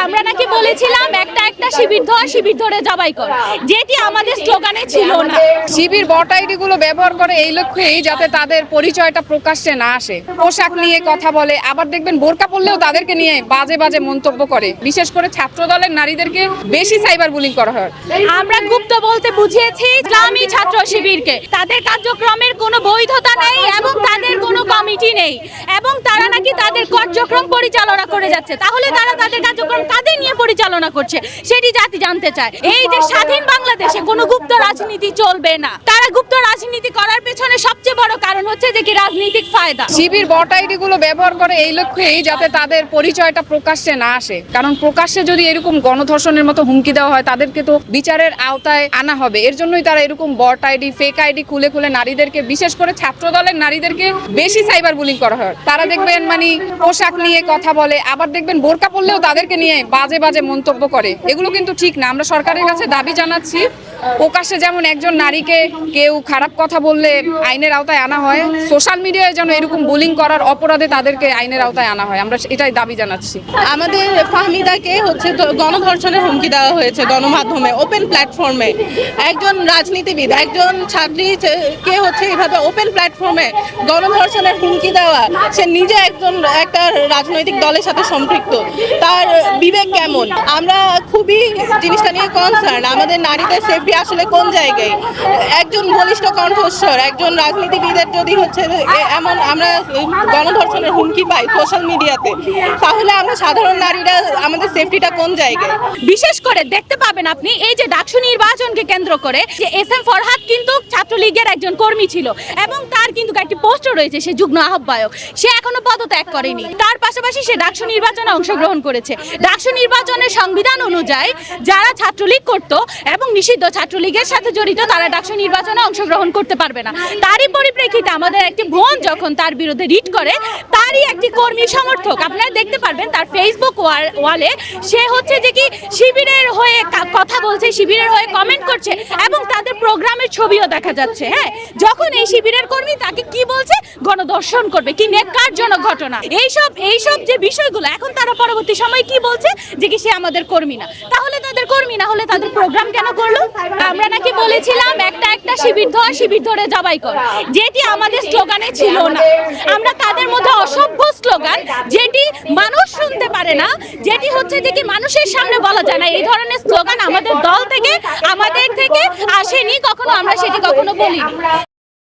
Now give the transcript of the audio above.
আমরা নাকি বলেছিলাম একটা একটা শিবির ধরে জবাই কর, যেটি আমাদের স্লোগানে ছিল না। শিবির বট আইডি গুলো ব্যবহার করে এই লক্ষ্যেই যাতে তাদের পরিচয়টা প্রকাশ্যে না আসে, পোশাক নিয়ে কথা বলে, আবার দেখবেন বোরকা পরলেও তাদেরকে নিয়ে বাজে বাজে মন্তব্য করে। বিশেষ করে ছাত্র দলের নারীদেরকে বেশি সাইবার বুলিং করা হয়। আমরা গুপ্ত বলতে বুঝিয়েছি ইসলামী ছাত্র শিবিরকে। তাদের কার্যক্রমের কোনো বৈধতা নেই এবং তাদের কোনো কমিটি নেই এবং তারা নাকি তাদের কার্যক্রম পরিচালনা করে যাচ্ছে। তাহলে তারা তাদের কার্যক্রম কাদের নিয়ে পরিচালনা করছে সেটি জাতি জানতে চায়। এই যে স্বাধীন বাংলাদেশে কোনো গুপ্ত রাজনীতি চলবে না। তারা গুপ্ত রাজনীতি করার পেছনে সবচেয়ে বড় কারণ হচ্ছে যে কি রাজনৈতিক ফায়দা। শিবির বট আইডি গুলো ব্যবহার করে এই লক্ষ্যেই যাতে তাদের পরিচয়টা প্রকাশ্যে না আসে, কারণ প্রকাশ্যে যদি এরকম গণধর্ষণের মতো হুমকি দেওয়া হয় তাদেরকে তো বিচারের আওতায় আনা হবে। এর জন্যই তারা এরকম বট আইডি, ফেক আইডি খুলে খুলে নারীদেরকে, বিশেষ করে ছাত্র দলের নারীদেরকে বেশি সাইবার বুলিং করা হয়। তারা দেখবেন পোশাক নিয়ে কথা বলে, আবার দেখবেন বোরকা পরলেও তাদেরকে নিয়ে বাজে বাজে মন্তব্য করে। এগুলো কিন্তু ঠিক না। আমরা সরকারের কাছে দাবি জানাচ্ছি, প্রকাশ্যে যেমন একজন নারীকে কেউ খারাপ কথা বললে আইনের আওতায় আনা হয়, সোশ্যাল মিডিয়ায় যেন এরকম বুলিং করার অপরাধে তাদেরকে আইনের আওতায় আনা হয়। আমরা এটাই দাবি জানাচ্ছি। আমাদের ফাহমিদাকে গণধর্ষণের হুমকি দেওয়া হয়েছে গণমাধ্যমে, ওপেন প্ল্যাটফর্মে। একজন রাজনীতিবিদ, একজন ছাত্রীকে এভাবে ওপেন প্ল্যাটফর্মে গণধর্ষণের হুমকি দেওয়া, সে নিজে একটা রাজনৈতিক দলের সাথে সম্পৃক্ত, তার বিবেক কেমন? আমরা খুবই জিনিসটা নিয়ে কনসার্ন। আমাদের নারীদের সেফটি আসলে কোন জায়গায়? একজন বলিষ্ঠ কণ্ঠস্বর, একজন রাজনীতিবিদের যদি এমন আমরা গণধর্ষণের হুমকি পাই সোশ্যাল মিডিয়াতে, তাহলে আমরা সাধারণ নারীরা আমাদের সেফটিটা কোন জায়গায়? বিশেষ করে দেখতে পাবেন আপনি এই যে ডাকসু নির্বাচনকে কেন্দ্র করে যে এস.এম. ফরহাদ কিন্তু ছাত্রলীগের একজন কর্মী ছিল এবং তার কিন্তু একটি পোস্টও রয়েছে, সে যুগ্ম আহ্বায়ক। সে এখনো পদত্যাগ করেনি। তার পাশাপাশি সে ডাকসু নির্বাচনে অংশগ্রহণ করেছে। ডাকসু নির্বাচনের সংবিধান অনুযায়ী যারা ছাত্রলীগ করত এবং নিষিদ্ধ ছাত্রলীগের সাথে জড়িত তারা ডাকসু নির্বাচনে অংশগ্রহণ করতে পারবে না। তারই পরিপ্রেক্ষিতে আমাদের একটি বোন যখন তার বিরুদ্ধে রিট করে, তারই একটি কর্মী সমর্থক আপনারা দেখতে পারবেন তার ফেসবুক ওয়ালে সে যে কি শিবিরের হয়ে কথা বলছে, শিবিরের হয়ে কমেন্ট করছে এবং তাদের প্রোগ্রামের ছবিও দেখা যাচ্ছে। হ্যাঁ, যখন এই শিবিরের কর্মী তাকে কি বলছে, গণধর্ষণ করবে, কি নেককারজনক ঘটনা। এইসব যে বিষয়গুলো এখন তারা পরবর্তী সময় কি বলছে যে কি সে আমাদের কর্মী না। তাহলে তাদের কর্মী না হলে তাদের প্রোগ্রাম কেন করলো? আমরা নাকি বলেছিলাম একটা একটা শিবির ধরে জবাই কর, যেটি আমাদের স্লোগানে ছিল না। আমরা তাদের মধ্যে অসভ্য স্লোগান, যেটি মানুষ শুনতে পারে না, যেটি যে কি মানুষের সামনে বলা যায় না, এই ধরনের স্লোগান আমাদের দল থেকে, আমাদের থেকে আসেনি কখনো, আমরা সেটি কখনো বলিনি।